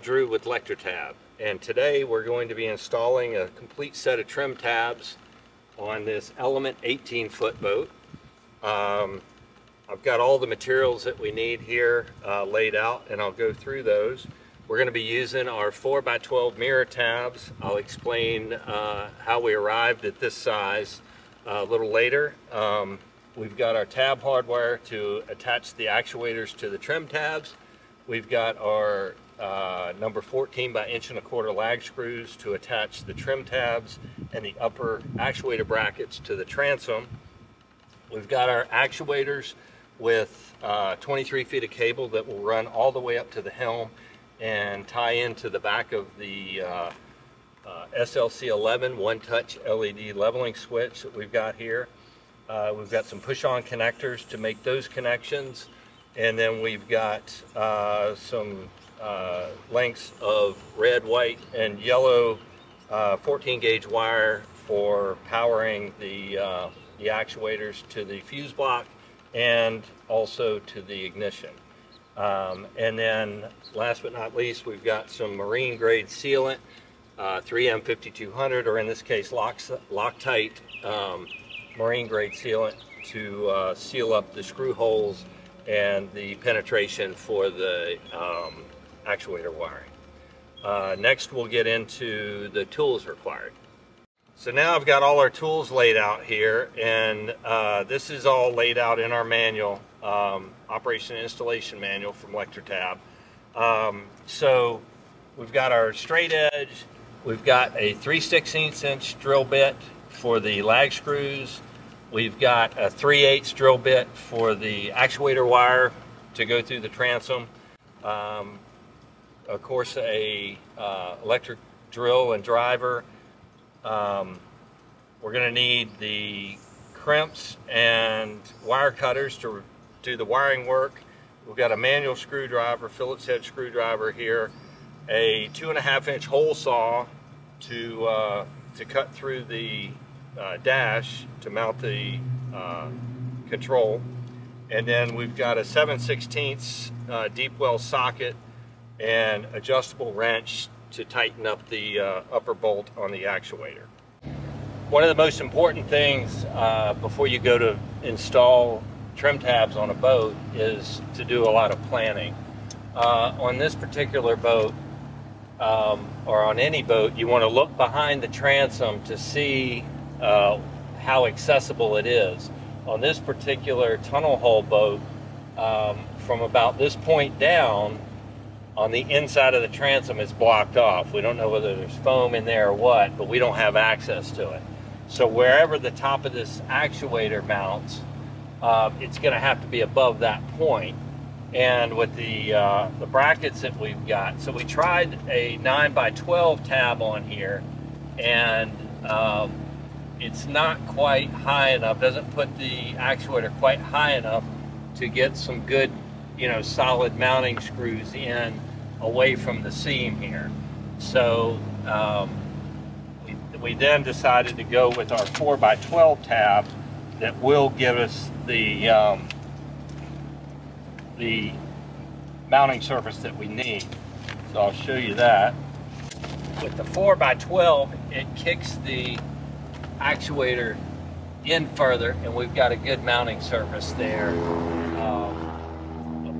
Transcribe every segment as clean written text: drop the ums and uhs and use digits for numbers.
I'm Drew with Lectra-Tab, and today we're going to be installing a complete set of trim tabs on this Element 18-foot boat. I've got all the materials that we need here laid out, and I'll go through those. We're going to be using our 4x12 mirror tabs. I'll explain how we arrived at this size a little later. We've got our tab hardware to attach the actuators to the trim tabs. We've got our number 14 by 1.25" lag screws to attach the trim tabs and the upper actuator brackets to the transom. We've got our actuators with 23 feet of cable that will run all the way up to the helm and tie into the back of the SLC11 one-touch LED leveling switch that we've got here. We've got some push-on connectors to make those connections, and then we've got some lengths of red, white, and yellow 14-gauge wire for powering the actuators to the fuse block and also to the ignition. And then last but not least, we've got some marine grade sealant, 3M 5200, or in this case Loctite marine grade sealant, to seal up the screw holes and the penetration for the actuator wiring. Next we'll get into the tools required. So now I've got all our tools laid out here, and this is all laid out in our manual, operation and installation manual from Lectra-Tab. So we've got our straight edge, we've got a 3/16 inch drill bit for the lag screws, we've got a 3/8 drill bit for the actuator wire to go through the transom, of course a electric drill and driver. We're going to need the crimps and wire cutters to do the wiring work. We've got a manual screwdriver, Phillips head screwdriver here, a 2.5 inch hole saw to cut through the dash to mount the control, and then we've got a 7/16 deep well socket and adjustable wrench to tighten up the upper bolt on the actuator. One of the most important things before you go to install trim tabs on a boat is to do a lot of planning. On this particular boat, or on any boat, you want to look behind the transom to see how accessible it is. On this particular tunnel hull boat, from about this point down, on the inside of the transom is blocked off. We don't know whether there's foam in there or what, but we don't have access to it. So wherever the top of this actuator mounts, it's going to have to be above that point. And with the brackets that we've got, so we tried a 9x12 tab on here, and it's not quite high enough, doesn't put the actuator quite high enough to get some good, solid mounting screws in away from the seam here. So we then decided to go with our 4x12 tab that will give us the mounting surface that we need. So I'll show you that. With the 4x12, it kicks the actuator in further, and we've got a good mounting surface there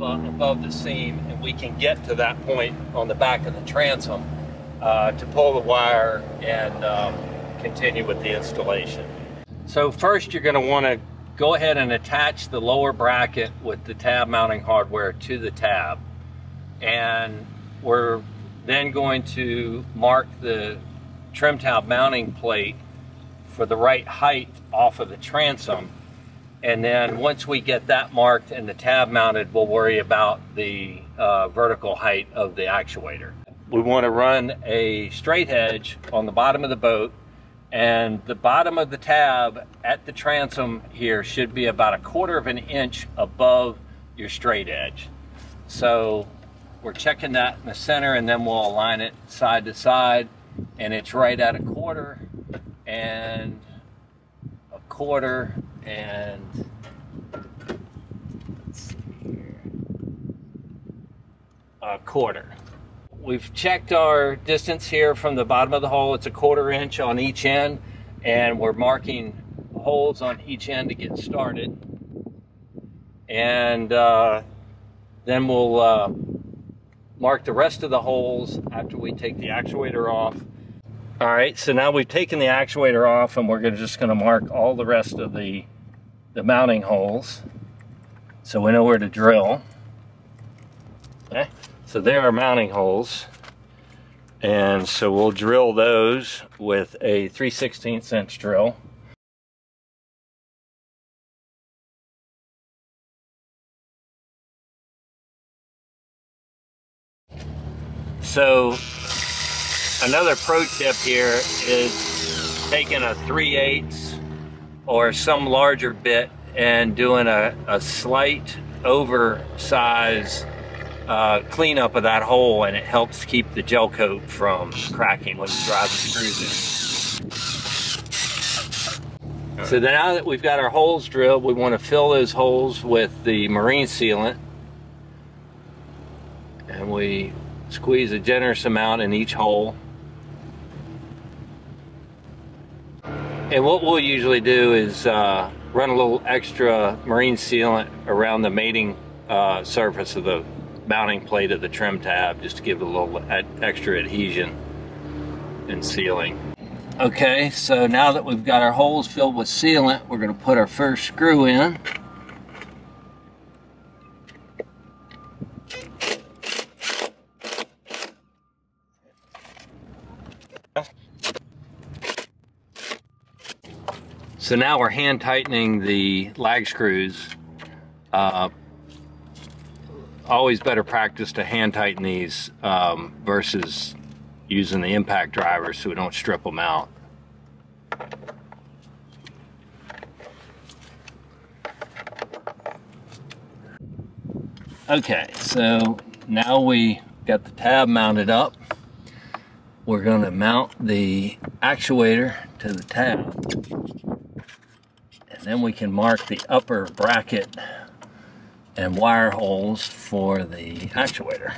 above the seam, and we can get to that point on the back of the transom to pull the wire and continue with the installation. So first you're going to want to go ahead and attach the lower bracket with the tab mounting hardware to the tab, and we're then going to mark the trim tab mounting plate for the right height off of the transom. And then once we get that marked and the tab mounted, we'll worry about the vertical height of the actuator. We want to run a straight edge on the bottom of the boat, and the bottom of the tab at the transom here should be about 1/4 inch above your straight edge. So we're checking that in the center, and then we'll align it side to side, and it's right at 1/4 and 1/4 and let's see here, 1/4. we've checked our distance here from the bottom of the hole. It's a 1/4 inch on each end, and we're marking holes on each end to get started. And then we'll mark the rest of the holes after we take the actuator off. All right, so now we've taken the actuator off, and we're just gonna mark all the rest of the mounting holes, so we know where to drill. Okay, so there are mounting holes, and so we'll drill those with a 3/16 inch drill. So another pro tip here is taking a 3/8 or some larger bit and doing a slight oversize cleanup of that hole, and it helps keep the gel coat from cracking when you drive the screws in. So now that we've got our holes drilled, we want to fill those holes with the marine sealant, and we squeeze a generous amount in each hole. And what we'll usually do is run a little extra marine sealant around the mating surface of the mounting plate of the trim tab, just to give it a little extra adhesion and sealing. Okay, so now that we've got our holes filled with sealant, we're going to put our first screw in. So now we're hand tightening the lag screws. Always better practice to hand tighten these versus using the impact driver, so we don't strip them out. Okay, so now we got the tab mounted up. We're going to mount the actuator to the tab, and then we can mark the upper bracket and wire holes for the actuator.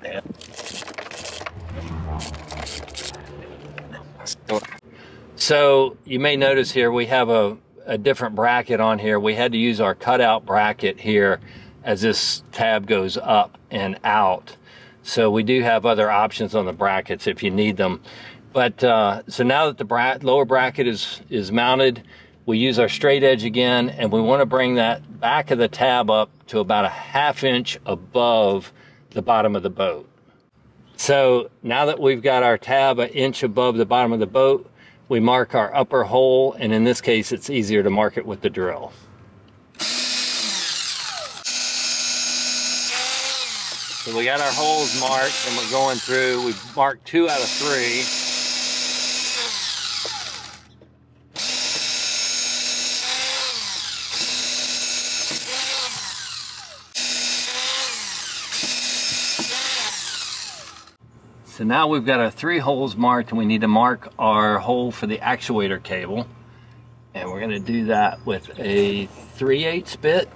Yeah. So you may notice here we have a different bracket on here. We had to use our cutout bracket here as this tab goes up and out. So we do have other options on the brackets if you need them. But so now that the lower bracket is mounted, we use our straight edge again, and we want to bring that back of the tab up to about a 1/2 inch above the bottom of the boat. So now that we've got our tab 1 inch above the bottom of the boat, we mark our upper hole, and in this case it's easier to mark it with the drill. So we got our holes marked, and we're going through. We've marked 2 out of 3. So now we've got our 3 holes marked, and we need to mark our hole for the actuator cable. And we're going to do that with a 3/8 bit.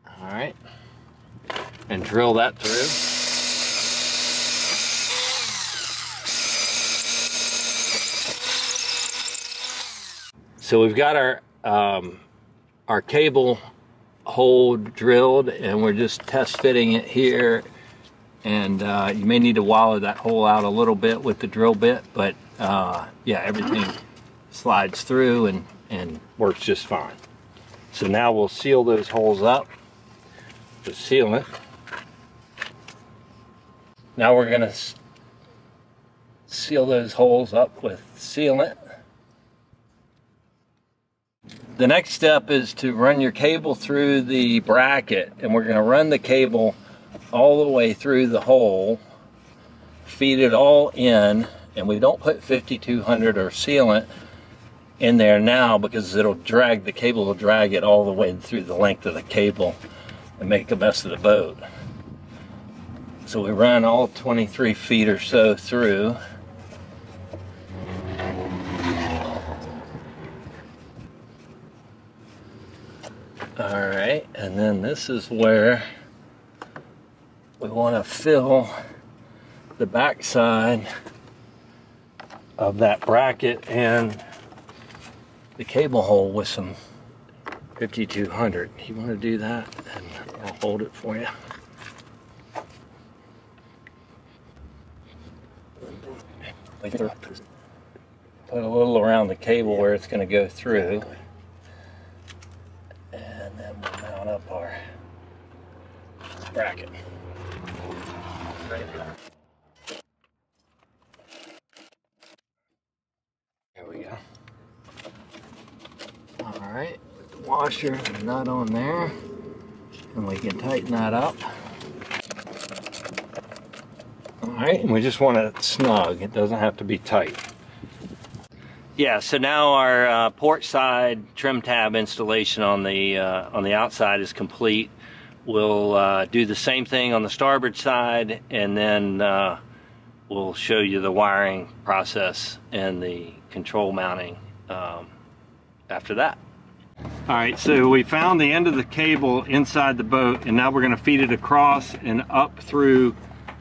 All right. And drill that through. So we've got our cable hole drilled, and we're just test fitting it here, and you may need to wallow that hole out a little bit with the drill bit, but yeah, everything slides through and works just fine. So now we'll seal those holes up with sealant. Now we're going to seal those holes up with sealant. The next step is to run your cable through the bracket, and we're going to run the cable all the way through the hole, feed it all in, and we don't put 5200 or sealant in there now because it'll drag, the cable will drag it all the way through the length of the cable and make a mess of the boat. So we run all 23 feet or so through. this is where we want to fill the back side of that bracket and the cable hole with some 5200. You want to do that, and I'll hold it for you. Put a little around the cable where it's going to go through, and then we'll mount up our bracket. There we go. Alright, put the washer and nut on there, and we can tighten that up. Alright, and we just want it snug. It doesn't have to be tight. Yeah, so now our port side trim tab installation on the outside is complete. We'll do the same thing on the starboard side, and then we'll show you the wiring process and the control mounting after that. Alright, so we found the end of the cable inside the boat, and now we're going to feed it across and up through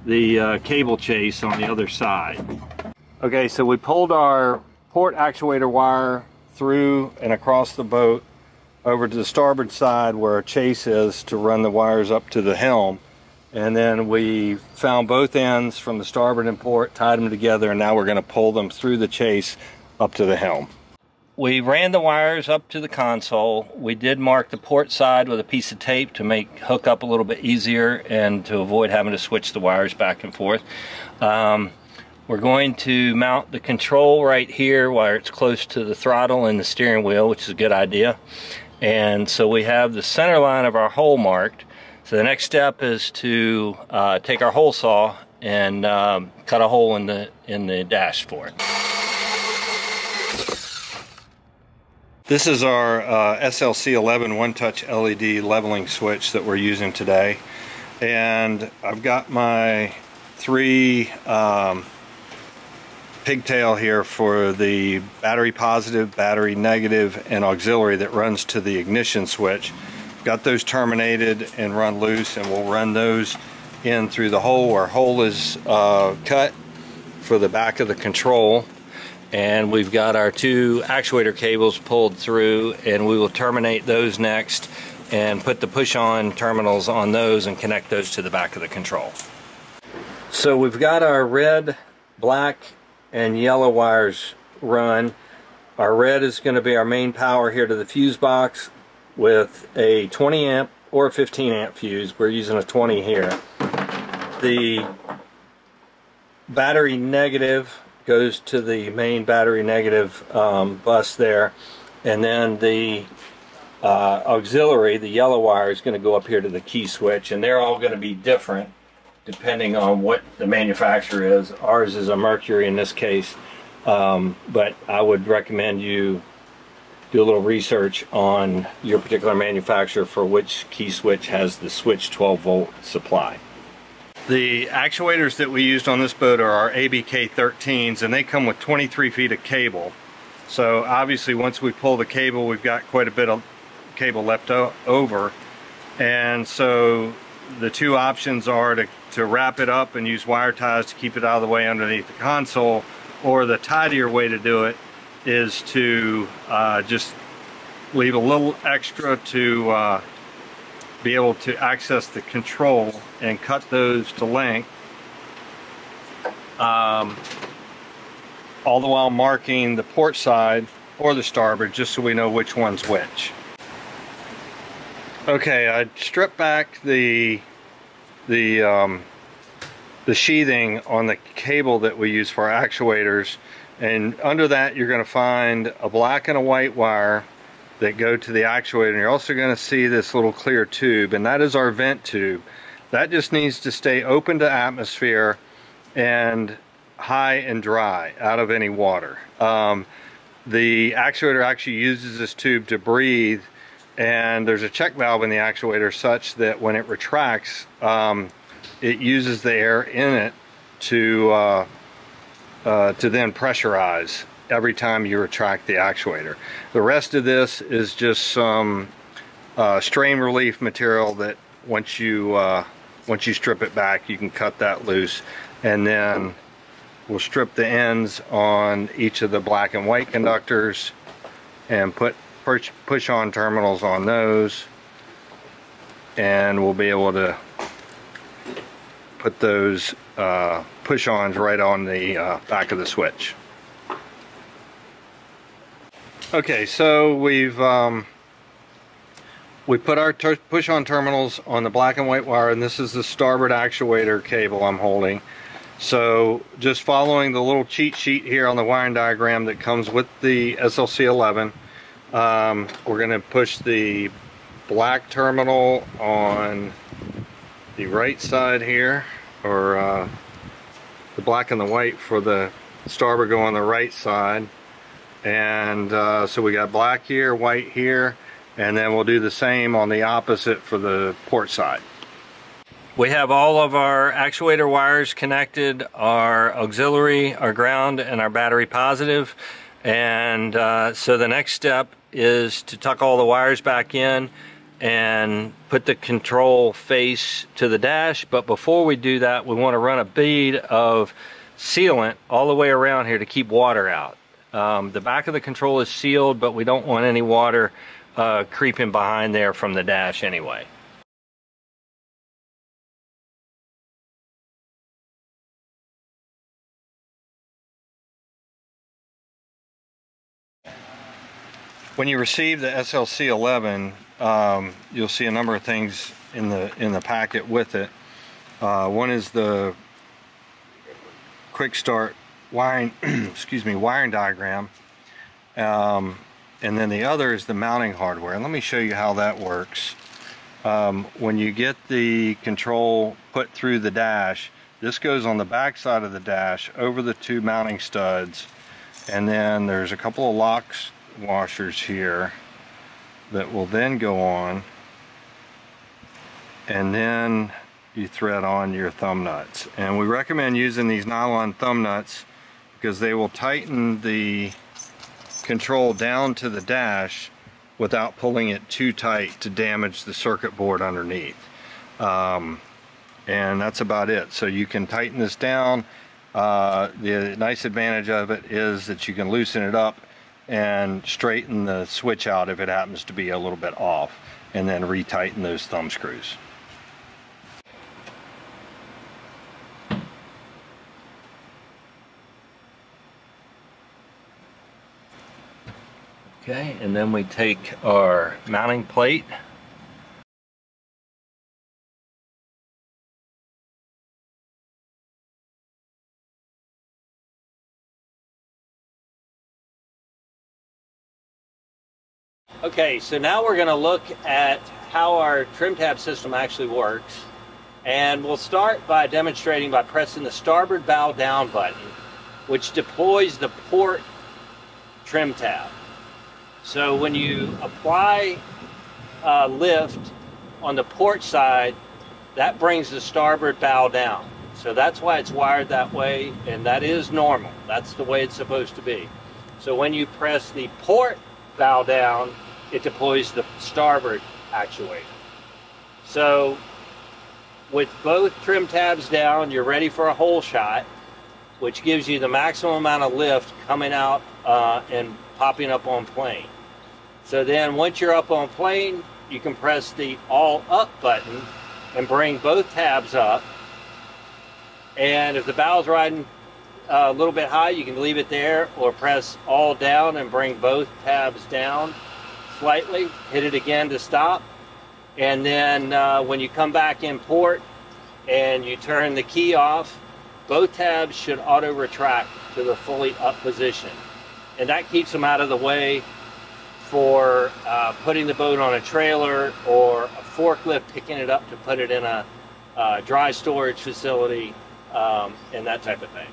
the cable chase on the other side. Okay, so we pulled our port actuator wire through and across the boat over to the starboard side where our chase is to run the wires up to the helm, and then we found both ends from the starboard and port, tied them together, and now we're going to pull them through the chase up to the helm. We ran the wires up to the console. We did mark the port side with a piece of tape to make hook up a little bit easier and to avoid having to switch the wires back and forth. We're going to mount the control right here where it's close to the throttle and the steering wheel, which is a good idea. And so we have the center line of our hole marked. So the next step is to take our hole saw and cut a hole in the dash for it. This is our SLC11 one-touch LED leveling switch that we're using today. And I've got my 3 pigtail here for the battery positive, battery negative, and auxiliary that runs to the ignition switch. Got those terminated and run loose, and we'll run those in through the hole. Our hole is cut for the back of the control, and we've got our 2 actuator cables pulled through, and we will terminate those next and put the push-on terminals on those and connect those to the back of the control. So we've got our red, black, and yellow wires run. Our red is going to be our main power here to the fuse box with a 20 amp or a 15 amp fuse. We're using a 20 here. The battery negative goes to the main battery negative bus there, and then the auxiliary, the yellow wire, is going to go up here to the key switch, and they're all going to be different depending on what the manufacturer is. Ours is a Mercury in this case, but I would recommend you do a little research on your particular manufacturer for which key switch has the switch 12 volt supply. The actuators that we used on this boat are our ABK 13s, and they come with 23 feet of cable. So obviously once we pull the cable, we've got quite a bit of cable left over, and so the 2 options are to wrap it up and use wire ties to keep it out of the way underneath the console, or the tidier way to do it is to just leave a little extra to be able to access the control and cut those to length, all the while marking the port side or the starboard, just so we know which one's which. Okay, I stripped back the sheathing on the cable that we use for our actuators, and under that you're going to find a black and a white wire that go to the actuator, and you're also going to see this little clear tube, and that is our vent tube. That just needs to stay open to atmosphere and high and dry, out of any water. The actuator actually uses this tube to breathe, and there's a check valve in the actuator such that when it retracts, it uses the air in it to then pressurize every time you retract the actuator. The rest of this is just some strain relief material that once you strip it back, you can cut that loose, and then we'll strip the ends on each of the black and white conductors and put push-on terminals on those, and we'll be able to put those push-ons right on the back of the switch. Okay, so we put our push-on terminals on the black and white wire, and this is the starboard actuator cable I'm holding. So just following the little cheat sheet here on the wiring diagram that comes with the SLC11, we're going to push the black terminal on the right side here, or the black and the white for the starboard go on the right side. And so we got black here, white here, and then we'll do the same on the opposite for the port side. We have all of our actuator wires connected, our auxiliary, our ground, and our battery positive. And so the next step is to tuck all the wires back in and put the control face to the dash. But before we do that, we want to run a bead of sealant all the way around here to keep water out. The back of the control is sealed, but we don't want any water creeping behind there from the dash anyway. When you receive the SLC11, you'll see a number of things in the packet with it. One is the quick start wiring wiring diagram, and then the other is the mounting hardware. And let me show you how that works. When you get the control put through the dash, this goes on the back side of the dash over the two mounting studs, and then there's a couple of locks washers here that will then go on, and then you thread on your thumb nuts. And we recommend using these nylon thumb nuts because they will tighten the control down to the dash without pulling it too tight to damage the circuit board underneath. And that's about it. So you can tighten this down. The nice advantage of it is that you can loosen it up and straighten the switch out if it happens to be a little bit off, and then retighten those thumb screws. Okay, and then we take our mounting plate, okay, so now we're going to look at how our trim tab system actually works, and we'll start by demonstrating by pressing the starboard bow down button, which deploys the port trim tab. So when you apply lift on the port side, that brings the starboard bow down. So that's why it's wired that way, and that is normal. That's the way it's supposed to be. So when you press the port bow down, it deploys the starboard actuator. So with both trim tabs down, you're ready for a hole shot, which gives you the maximum amount of lift coming out and popping up on plane. So then once you're up on plane, you can press the all up button and bring both tabs up. And if the bow's riding a little bit high, you can leave it there, or press all down and bring both tabs down slightly, hit it again to stop. And then when you come back in port and you turn the key off, both tabs should auto retract to the fully up position. And that keeps them out of the way for putting the boat on a trailer or a forklift picking it up to put it in a dry storage facility and that type of thing.